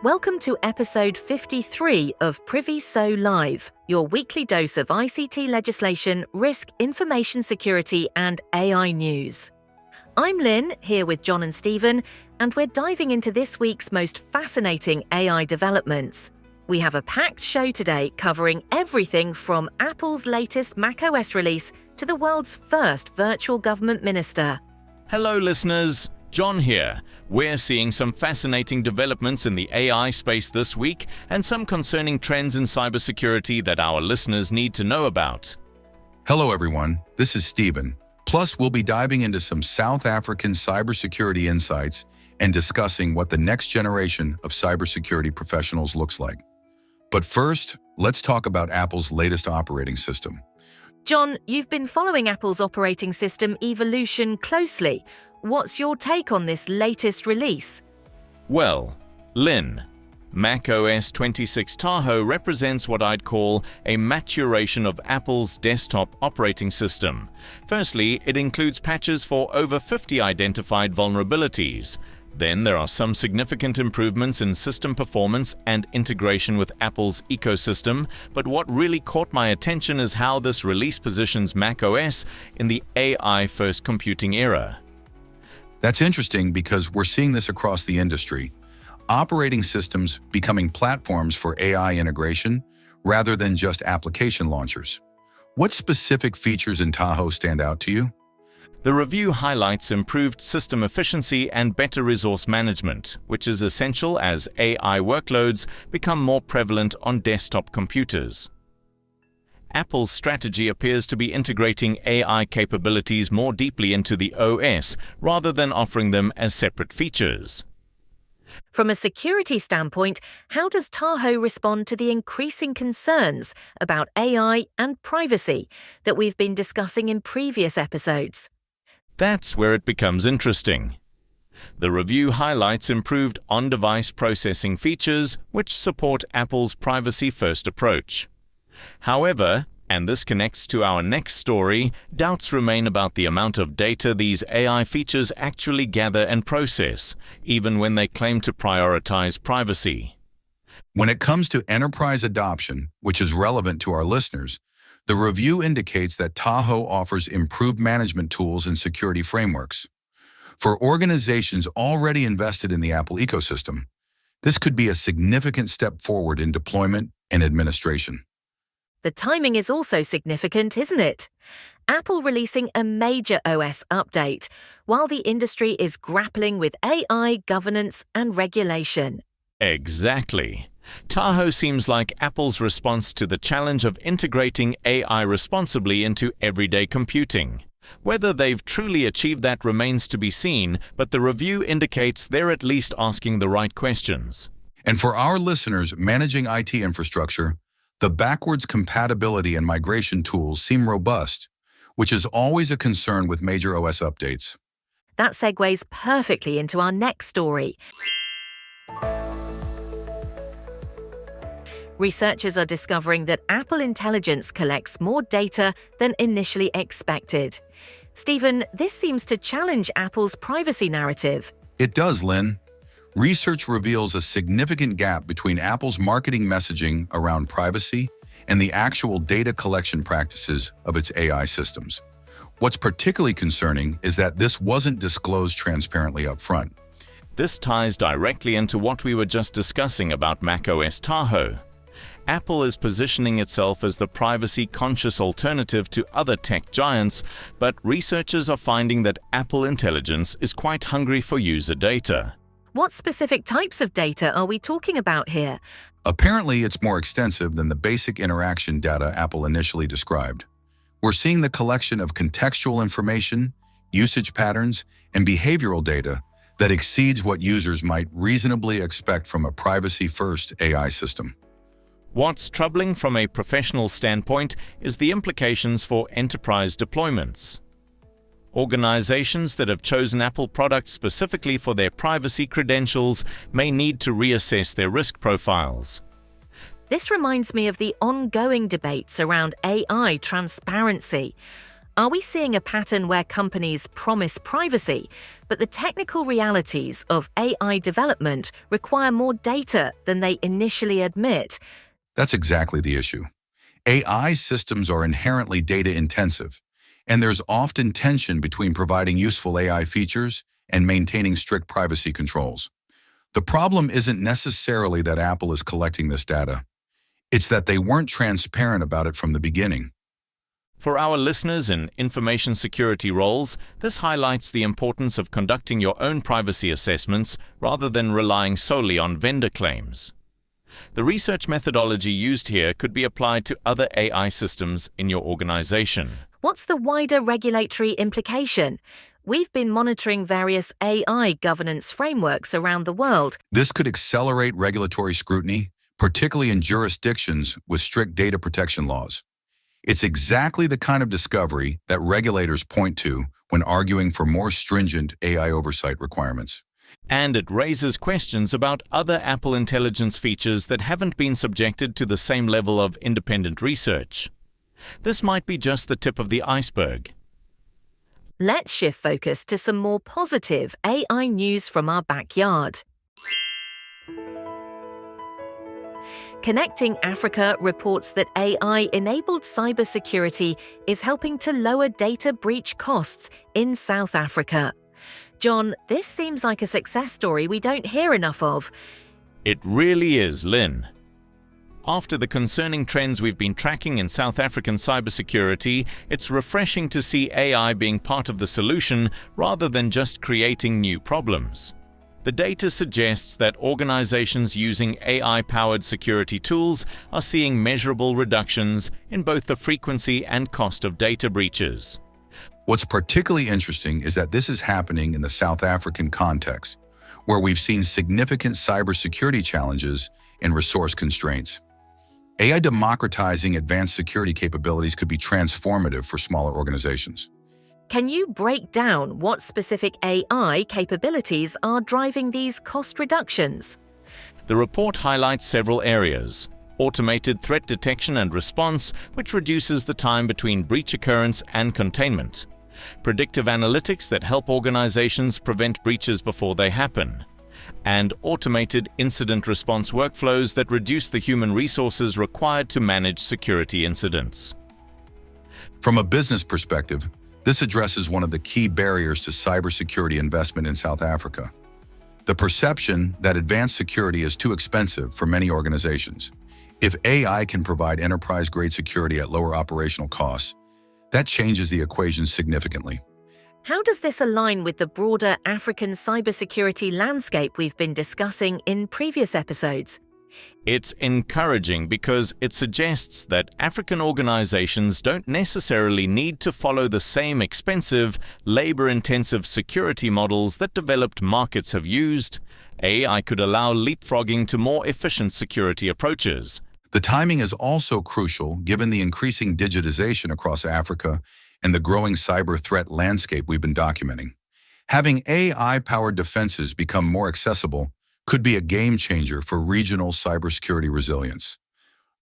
Welcome to episode 53 of Priviso Live, your weekly dose of ICT legislation, risk, information security, and AI news. I'm Lynn, here with John and Stephen, and we're diving into this week's most fascinating AI developments. We have a packed show today covering everything from Apple's latest macOS release to the world's first virtual government minister. Hello listeners, John here. We're seeing some fascinating developments in the AI space this week and some concerning trends in cybersecurity that our listeners need to know about. Hello everyone, this is Stephen. Plus, we'll be diving into some South African cybersecurity insights and discussing what the next generation of cybersecurity professionals looks like. But first, let's talk about Apple's latest operating system. John, you've been following Apple's operating system evolution closely. What's your take on this latest release? Well, Lynn, macOS 26 Tahoe represents what I'd call a maturation of Apple's desktop operating system. Firstly, it includes patches for over 50 identified vulnerabilities. Then there are some significant improvements in system performance and integration with Apple's ecosystem, but what really caught my attention is how this release positions macOS in the AI-first computing era. That's interesting because we're seeing this across the industry. Operating systems becoming platforms for AI integration rather than just application launchers. What specific features in Tahoe stand out to you? The review highlights improved system efficiency and better resource management, which is essential as AI workloads become more prevalent on desktop computers. Apple's strategy appears to be integrating AI capabilities more deeply into the OS rather than offering them as separate features. From a security standpoint, how does Tahoe respond to the increasing concerns about AI and privacy that we've been discussing in previous episodes? That's where it becomes interesting. The review highlights improved on-device processing features which support Apple's privacy-first approach. However, and this connects to our next story, doubts remain about the amount of data these AI features actually gather and process, even when they claim to prioritize privacy. When it comes to enterprise adoption, which is relevant to our listeners, the review indicates that Tahoe offers improved management tools and security frameworks. For organizations already invested in the Apple ecosystem, this could be a significant step forward in deployment and administration. The timing is also significant, isn't it? Apple releasing a major OS update, while the industry is grappling with AI governance and regulation. Exactly. Tahoe seems like Apple's response to the challenge of integrating AI responsibly into everyday computing. Whether they've truly achieved that remains to be seen, but the review indicates they're at least asking the right questions. And for our listeners managing IT infrastructure, the backwards compatibility and migration tools seem robust, which is always a concern with major OS updates. That segues perfectly into our next story. Researchers are discovering that Apple Intelligence collects more data than initially expected. Stephen, this seems to challenge Apple's privacy narrative. It does, Lynn. Research reveals a significant gap between Apple's marketing messaging around privacy and the actual data collection practices of its AI systems. What's particularly concerning is that this wasn't disclosed transparently up front. This ties directly into what we were just discussing about macOS Tahoe. Apple is positioning itself as the privacy-conscious alternative to other tech giants, but researchers are finding that Apple Intelligence is quite hungry for user data. What specific types of data are we talking about here? Apparently, it's more extensive than the basic interaction data Apple initially described. We're seeing the collection of contextual information, usage patterns, and behavioral data that exceeds what users might reasonably expect from a privacy-first AI system. What's troubling from a professional standpoint is the implications for enterprise deployments. Organizations that have chosen Apple products specifically for their privacy credentials may need to reassess their risk profiles. This reminds me of the ongoing debates around AI transparency. Are we seeing a pattern where companies promise privacy, but the technical realities of AI development require more data than they initially admit? That's exactly the issue. AI systems are inherently data-intensive, and there's often tension between providing useful AI features and maintaining strict privacy controls. The problem isn't necessarily that Apple is collecting this data. It's that they weren't transparent about it from the beginning. For our listeners in information security roles, this highlights the importance of conducting your own privacy assessments rather than relying solely on vendor claims. The research methodology used here could be applied to other AI systems in your organization. What's the wider regulatory implication? We've been monitoring various AI governance frameworks around the world. This could accelerate regulatory scrutiny, particularly in jurisdictions with strict data protection laws. It's exactly the kind of discovery that regulators point to when arguing for more stringent AI oversight requirements. And it raises questions about other Apple Intelligence features that haven't been subjected to the same level of independent research. This might be just the tip of the iceberg. Let's shift focus to some more positive AI news from our backyard. Connecting Africa reports that AI-enabled cybersecurity is helping to lower data breach costs in South Africa. John, this seems like a success story we don't hear enough of. It really is, Lynn. After the concerning trends we've been tracking in South African cybersecurity, it's refreshing to see AI being part of the solution rather than just creating new problems. The data suggests that organizations using AI-powered security tools are seeing measurable reductions in both the frequency and cost of data breaches. What's particularly interesting is that this is happening in the South African context, where we've seen significant cybersecurity challenges and resource constraints. AI democratizing advanced security capabilities could be transformative for smaller organizations. Can you break down what specific AI capabilities are driving these cost reductions? The report highlights several areas. Automated threat detection and response, which reduces the time between breach occurrence and containment. Predictive analytics that help organizations prevent breaches before they happen. And automated incident response workflows that reduce the human resources required to manage security incidents. From a business perspective, this addresses one of the key barriers to cybersecurity investment in South Africa: the perception that advanced security is too expensive for many organizations. If AI can provide enterprise-grade security at lower operational costs, that changes the equation significantly. How does this align with the broader African cybersecurity landscape we've been discussing in previous episodes? It's encouraging because it suggests that African organizations don't necessarily need to follow the same expensive, labor-intensive security models that developed markets have used. AI could allow leapfrogging to more efficient security approaches. The timing is also crucial given the increasing digitization across Africa and the growing cyber threat landscape we've been documenting. Having AI-powered defenses become more accessible could be a game changer for regional cybersecurity resilience.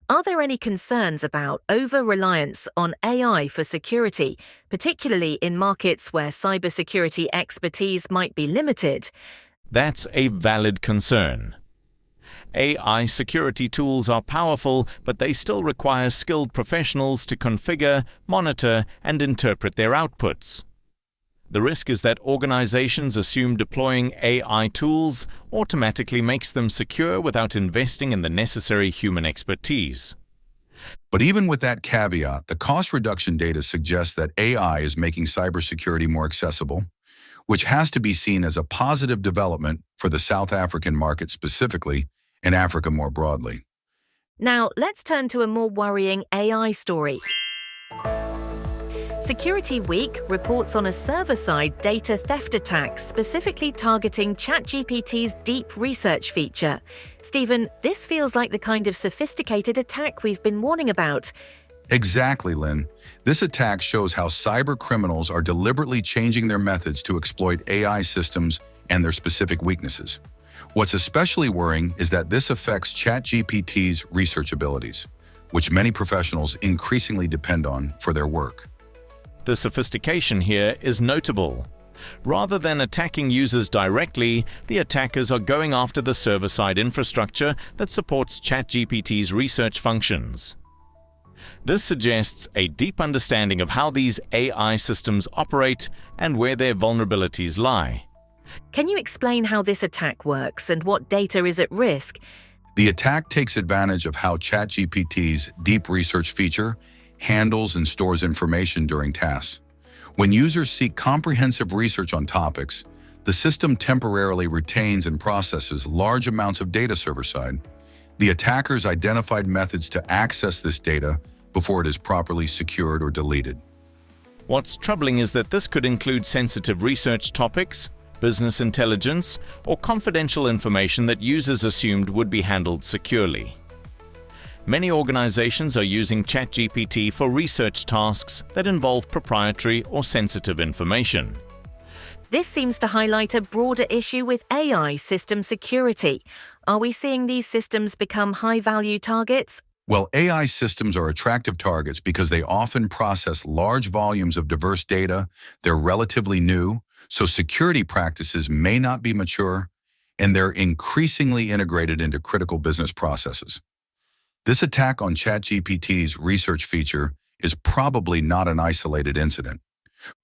Are there any concerns about over-reliance on AI for security, particularly in markets where cybersecurity expertise might be limited? That's a valid concern. AI security tools are powerful, but they still require skilled professionals to configure, monitor, and interpret their outputs. The risk is that organizations assume deploying AI tools automatically makes them secure without investing in the necessary human expertise. But even with that caveat, the cost reduction data suggests that AI is making cybersecurity more accessible, which has to be seen as a positive development for the South African market specifically, and Africa more broadly. Now, let's turn to a more worrying AI story. Security Week reports on a server-side data theft attack specifically targeting ChatGPT's deep research feature. Stephen, this feels like the kind of sophisticated attack we've been warning about. Exactly, Lynn. This attack shows how cyber criminals are deliberately changing their methods to exploit AI systems and their specific weaknesses. What's especially worrying is that this affects ChatGPT's research abilities, which many professionals increasingly depend on for their work. The sophistication here is notable. Rather than attacking users directly, the attackers are going after the server-side infrastructure that supports ChatGPT's research functions. This suggests a deep understanding of how these AI systems operate and where their vulnerabilities lie. Can you explain how this attack works and what data is at risk? The attack takes advantage of how ChatGPT's deep research feature handles and stores information during tasks. When users seek comprehensive research on topics, the system temporarily retains and processes large amounts of data server-side. The attackers identified methods to access this data before it is properly secured or deleted. What's troubling is that this could include sensitive research topics, business intelligence, or confidential information that users assumed would be handled securely. Many organizations are using ChatGPT for research tasks that involve proprietary or sensitive information. This seems to highlight a broader issue with AI system security. Are we seeing these systems become high-value targets? Well, AI systems are attractive targets because they often process large volumes of diverse data, they're relatively new, so security practices may not be mature, and they're increasingly integrated into critical business processes. This attack on ChatGPT's research feature is probably not an isolated incident.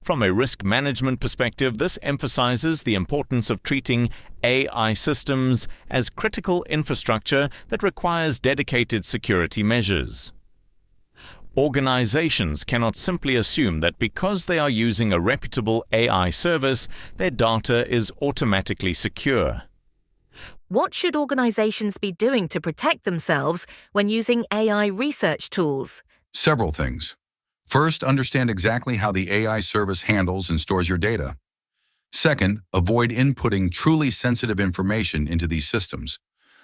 From a risk management perspective, this emphasizes the importance of treating AI systems as critical infrastructure that requires dedicated security measures. Organizations cannot simply assume that because they are using a reputable AI service, their data is automatically secure. What should organizations be doing to protect themselves when using AI research tools? Several things. First, understand exactly how the AI service handles and stores your data. Second, avoid inputting truly sensitive information into these systems.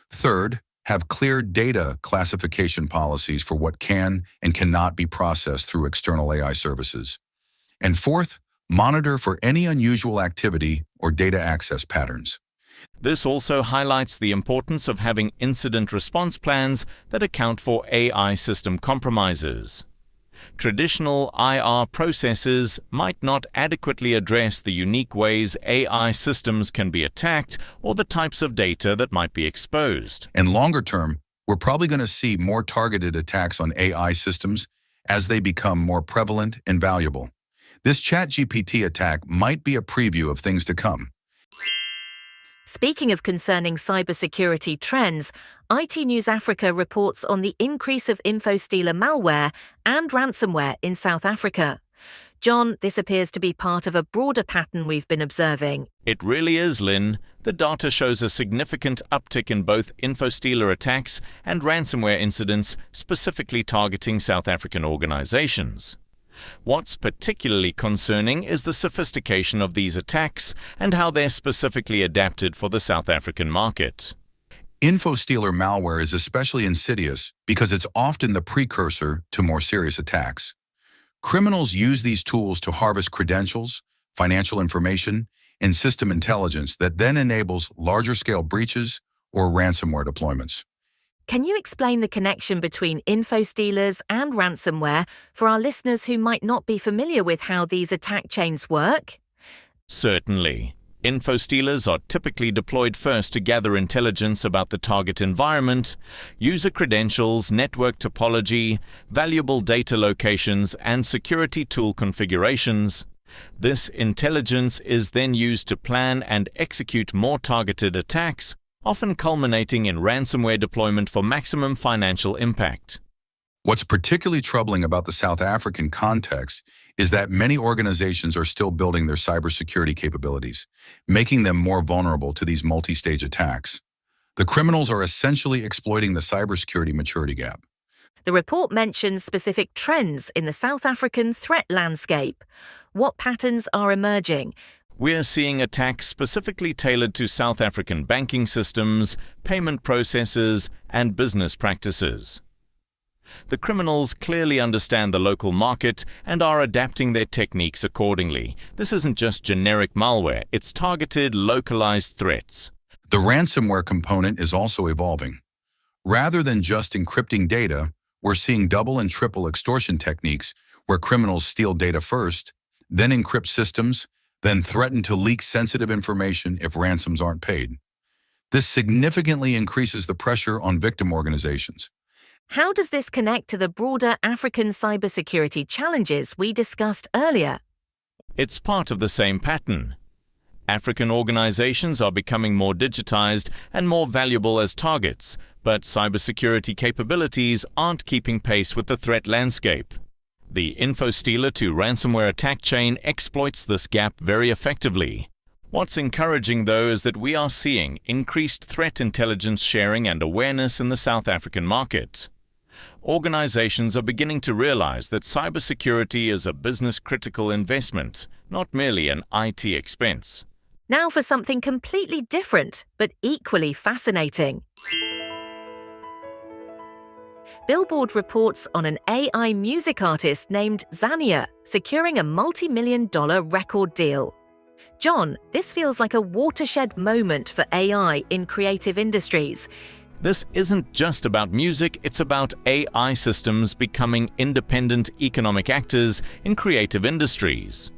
Third, have clear data classification policies for what can and cannot be processed through external AI services. And fourth, monitor for any unusual activity or data access patterns. This also highlights the importance of having incident response plans that account for AI system compromises. Traditional IR processes might not adequately address the unique ways AI systems can be attacked or the types of data that might be exposed. And longer term, we're probably going to see more targeted attacks on AI systems as they become more prevalent and valuable. This ChatGPT attack might be a preview of things to come. Speaking of concerning cybersecurity trends, IT News Africa reports on the increase of infostealer malware and ransomware in South Africa. John, this appears to be part of a broader pattern we've been observing. It really is, Lynn. The data shows a significant uptick in both infostealer attacks and ransomware incidents specifically targeting South African organizations. What's particularly concerning is the sophistication of these attacks and how they're specifically adapted for the South African market. Infostealer malware is especially insidious because it's often the precursor to more serious attacks. Criminals use these tools to harvest credentials, financial information, and system intelligence that then enables larger-scale breaches or ransomware deployments. Can you explain the connection between infostealers and ransomware for our listeners who might not be familiar with how these attack chains work? Certainly. Infostealers are typically deployed first to gather intelligence about the target environment, user credentials, network topology, valuable data locations, and security tool configurations. This intelligence is then used to plan and execute more targeted attacks, often culminating in ransomware deployment for maximum financial impact. What's particularly troubling about the South African context is that many organizations are still building their cybersecurity capabilities, making them more vulnerable to these multi-stage attacks. The criminals are essentially exploiting the cybersecurity maturity gap. The report mentions specific trends in the South African threat landscape. What patterns are emerging? We're seeing attacks specifically tailored to South African banking systems, payment processes, and business practices. The criminals clearly understand the local market and are adapting their techniques accordingly. This isn't just generic malware, it's targeted, localized threats. The ransomware component is also evolving. Rather than just encrypting data, we're seeing double and triple extortion techniques where criminals steal data first, then encrypt systems, then threaten to leak sensitive information if ransoms aren't paid. This significantly increases the pressure on victim organizations. How does this connect to the broader African cybersecurity challenges we discussed earlier? It's part of the same pattern. African organizations are becoming more digitized and more valuable as targets, but cybersecurity capabilities aren't keeping pace with the threat landscape. The info-stealer to ransomware attack chain exploits this gap very effectively. What's encouraging, though, is that we are seeing increased threat intelligence sharing and awareness in the South African market. Organizations are beginning to realize that cybersecurity is a business-critical investment, not merely an IT expense. Now for something completely different, but equally fascinating. Billboard reports on an AI music artist named Zania securing a multi-million-dollar record deal. John, this feels like a watershed moment for AI in creative industries. This isn't just about music, it's about AI systems becoming independent economic actors in creative industries.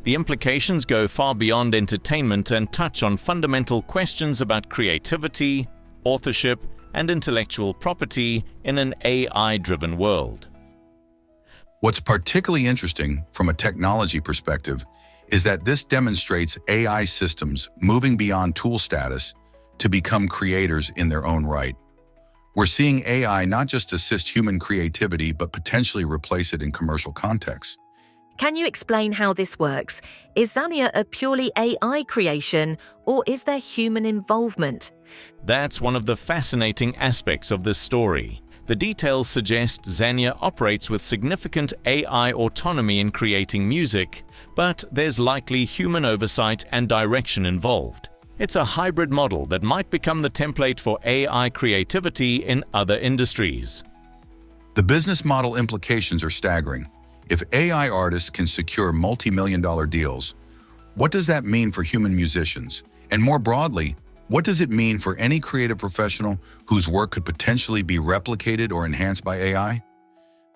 The implications go far beyond entertainment and touch on fundamental questions about creativity, authorship, and intellectual property in an AI-driven world. What's particularly interesting from a technology perspective is that this demonstrates AI systems moving beyond tool status to become creators in their own right. We're seeing AI not just assist human creativity, but potentially replace it in commercial contexts. Can you explain how this works? Is Zania a purely AI creation, or is there human involvement? That's one of the fascinating aspects of this story. The details suggest Zania operates with significant AI autonomy in creating music, but there's likely human oversight and direction involved. It's a hybrid model that might become the template for AI creativity in other industries. The business model implications are staggering. If AI artists can secure multi-million-dollar deals, what does that mean for human musicians? And more broadly, what does it mean for any creative professional whose work could potentially be replicated or enhanced by AI?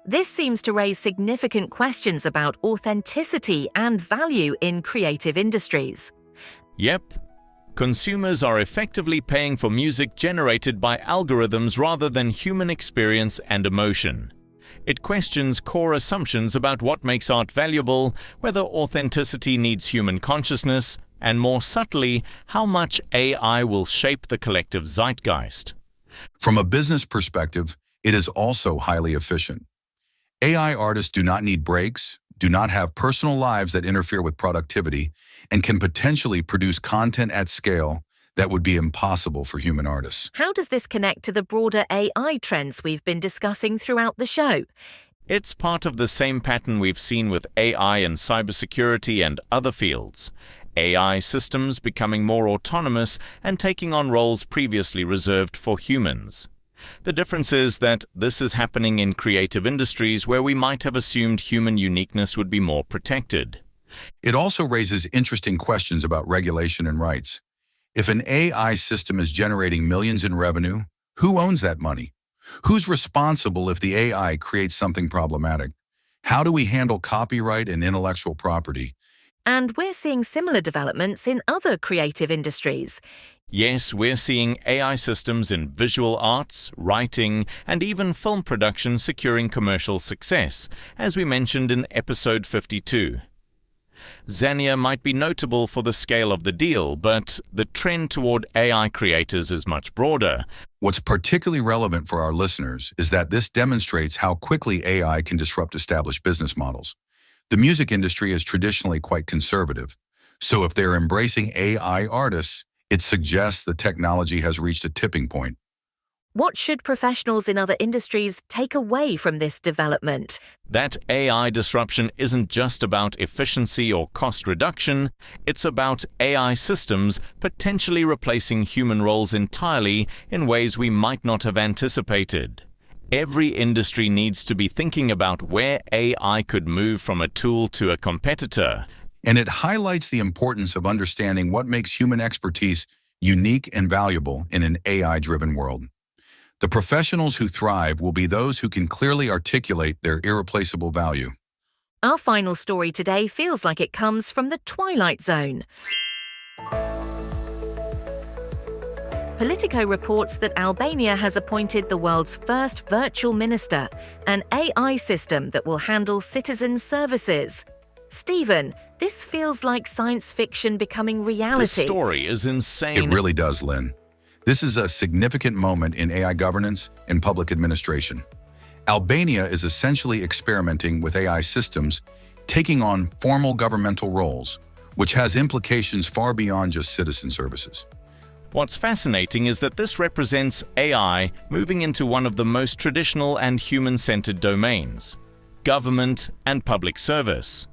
This seems to raise significant questions about authenticity and value in creative industries. Yep. Consumers are effectively paying for music generated by algorithms rather than human experience and emotion. It questions core assumptions about what makes art valuable, whether authenticity needs human consciousness, and more subtly, how much AI will shape the collective zeitgeist. From a business perspective, it is also highly efficient. AI artists do not need breaks, do not have personal lives that interfere with productivity, and can potentially produce content at scale that would be impossible for human artists. How does this connect to the broader AI trends we've been discussing throughout the show? It's part of the same pattern we've seen with AI in cybersecurity and other fields. AI systems becoming more autonomous and taking on roles previously reserved for humans. The difference is that this is happening in creative industries where we might have assumed human uniqueness would be more protected. It also raises interesting questions about regulation and rights. If an AI system is generating millions in revenue, who owns that money? Who's responsible if the AI creates something problematic? How do we handle copyright and intellectual property? And we're seeing similar developments in other creative industries. Yes, we're seeing AI systems in visual arts, writing, and even film production securing commercial success, as we mentioned in episode 52. Zania might be notable for the scale of the deal, but the trend toward AI creators is much broader. What's particularly relevant for our listeners is that this demonstrates how quickly AI can disrupt established business models. The music industry is traditionally quite conservative, so if they're embracing AI artists, it suggests the technology has reached a tipping point. What should professionals in other industries take away from this development? That AI disruption isn't just about efficiency or cost reduction, it's about AI systems potentially replacing human roles entirely in ways we might not have anticipated. Every industry needs to be thinking about where AI could move from a tool to a competitor. And it highlights the importance of understanding what makes human expertise unique and valuable in an AI-driven world. The professionals who thrive will be those who can clearly articulate their irreplaceable value. Our final story today feels like it comes from the Twilight Zone. Politico reports that Albania has appointed the world's first virtual minister, an AI system that will handle citizen services. Stephen, this feels like science fiction becoming reality. This story is insane. It really does, Lynn. This is a significant moment in AI governance and public administration. Albania is essentially experimenting with AI systems, taking on formal governmental roles, which has implications far beyond just citizen services. What's fascinating is that this represents AI moving into one of the most traditional and human-centered domains: government and public service.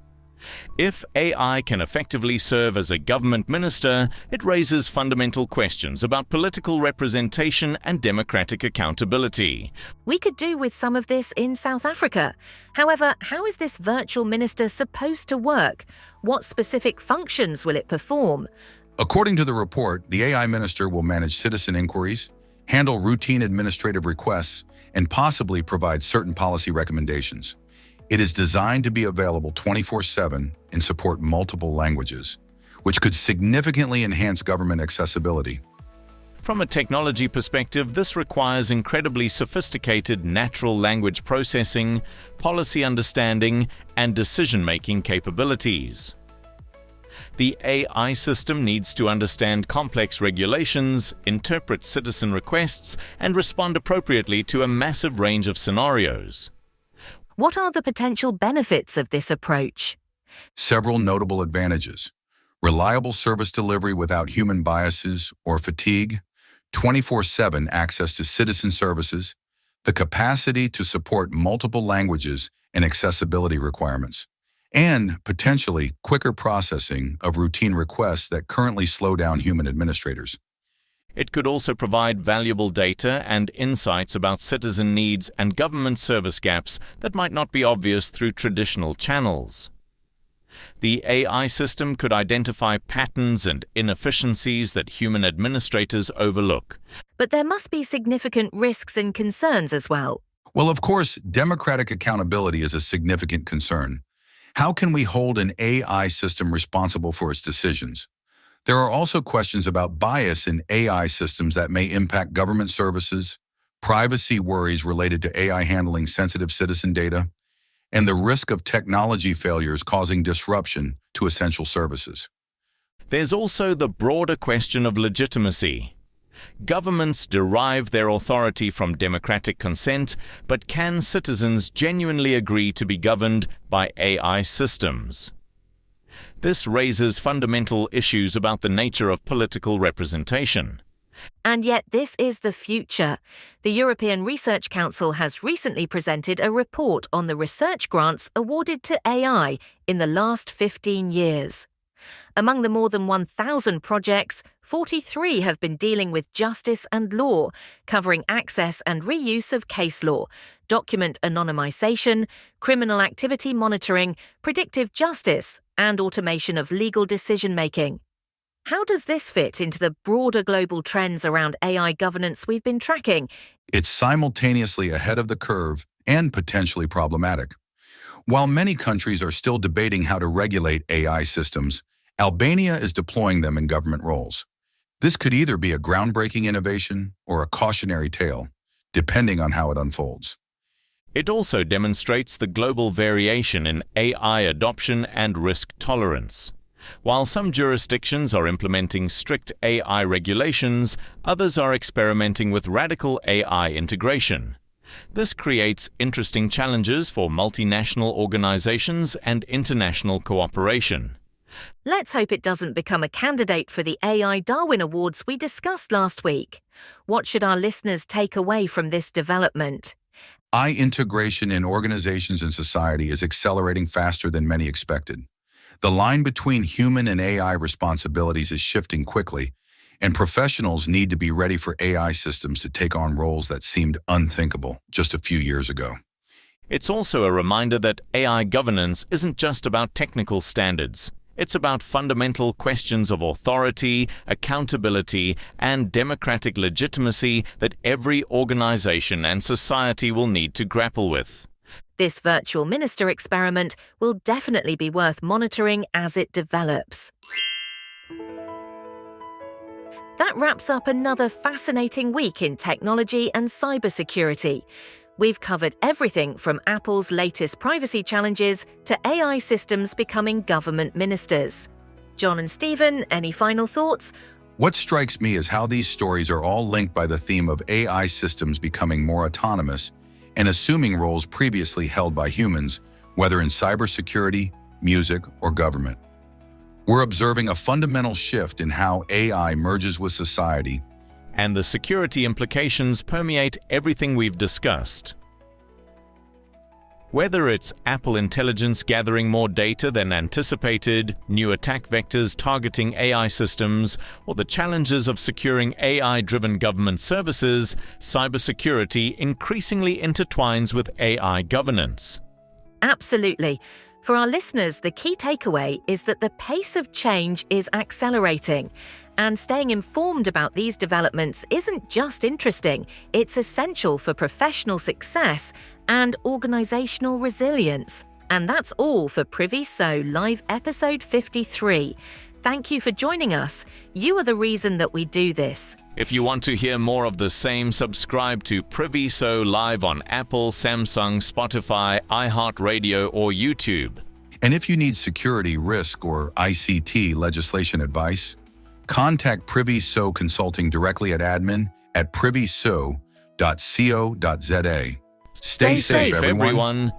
If AI can effectively serve as a government minister, it raises fundamental questions about political representation and democratic accountability. We could do with some of this in South Africa. However, how is this virtual minister supposed to work? What specific functions will it perform? According to the report, the AI minister will manage citizen inquiries, handle routine administrative requests, and possibly provide certain policy recommendations. It is designed to be available 24/7 and support multiple languages, which could significantly enhance government accessibility. From a technology perspective, this requires incredibly sophisticated natural language processing, policy understanding, and decision-making capabilities. The AI system needs to understand complex regulations, interpret citizen requests, and respond appropriately to a massive range of scenarios. What are the potential benefits of this approach? Several notable advantages: reliable service delivery without human biases or fatigue, 24/7 access to citizen services, the capacity to support multiple languages and accessibility requirements, and potentially quicker processing of routine requests that currently slow down human administrators. It could also provide valuable data and insights about citizen needs and government service gaps that might not be obvious through traditional channels. The AI system could identify patterns and inefficiencies that human administrators overlook. But there must be significant risks and concerns as well. Well, of course, democratic accountability is a significant concern. How can we hold an AI system responsible for its decisions? There are also questions about bias in AI systems that may impact government services, privacy worries related to AI handling sensitive citizen data, and the risk of technology failures causing disruption to essential services. There's also the broader question of legitimacy. Governments derive their authority from democratic consent, but can citizens genuinely agree to be governed by AI systems? This raises fundamental issues about the nature of political representation. And yet this is the future. The European Research Council has recently presented a report on the research grants awarded to AI in the last 15 years. Among the more than 1,000 projects, 43 have been dealing with justice and law, covering access and reuse of case law, document anonymization, criminal activity monitoring, predictive justice, and automation of legal decision-making. How does this fit into the broader global trends around AI governance we've been tracking? It's simultaneously ahead of the curve and potentially problematic. While many countries are still debating how to regulate AI systems, Albania is deploying them in government roles. This could either be a groundbreaking innovation or a cautionary tale, depending on how it unfolds. It also demonstrates the global variation in AI adoption and risk tolerance. While some jurisdictions are implementing strict AI regulations, others are experimenting with radical AI integration. This creates interesting challenges for multinational organizations and international cooperation. Let's hope it doesn't become a candidate for the AI Darwin Awards we discussed last week. What should our listeners take away from this development? AI integration in organizations and society is accelerating faster than many expected. The line between human and AI responsibilities is shifting quickly, and professionals need to be ready for AI systems to take on roles that seemed unthinkable just a few years ago. It's also a reminder that AI governance isn't just about technical standards. It's about fundamental questions of authority, accountability, and democratic legitimacy that every organization and society will need to grapple with. This virtual minister experiment will definitely be worth monitoring as it develops. That wraps up another fascinating week in technology and cybersecurity. We've covered everything from Apple's latest privacy challenges to AI systems becoming government ministers. John and Stephen, any final thoughts? What strikes me is how these stories are all linked by the theme of AI systems becoming more autonomous and assuming roles previously held by humans, whether in cybersecurity, music, or government. We're observing a fundamental shift in how AI merges with society, And the security implications permeate everything we've discussed. Whether it's Apple Intelligence gathering more data than anticipated, new attack vectors targeting AI systems, or the challenges of securing AI-driven government services, cybersecurity increasingly intertwines with AI governance. Absolutely. For our listeners, the key takeaway is that the pace of change is accelerating. And staying informed about these developments isn't just interesting, it's essential for professional success and organizational resilience. And that's all for Priviso Live episode 53. Thank you for joining us. You are the reason that we do this. If you want to hear more of the same, subscribe to Priviso Live on Apple, Samsung, Spotify, iHeartRadio, or YouTube. And if you need security, risk, or ICT legislation advice, contact Priviso Consulting directly at admin@priviso.co.za. Stay safe, everyone.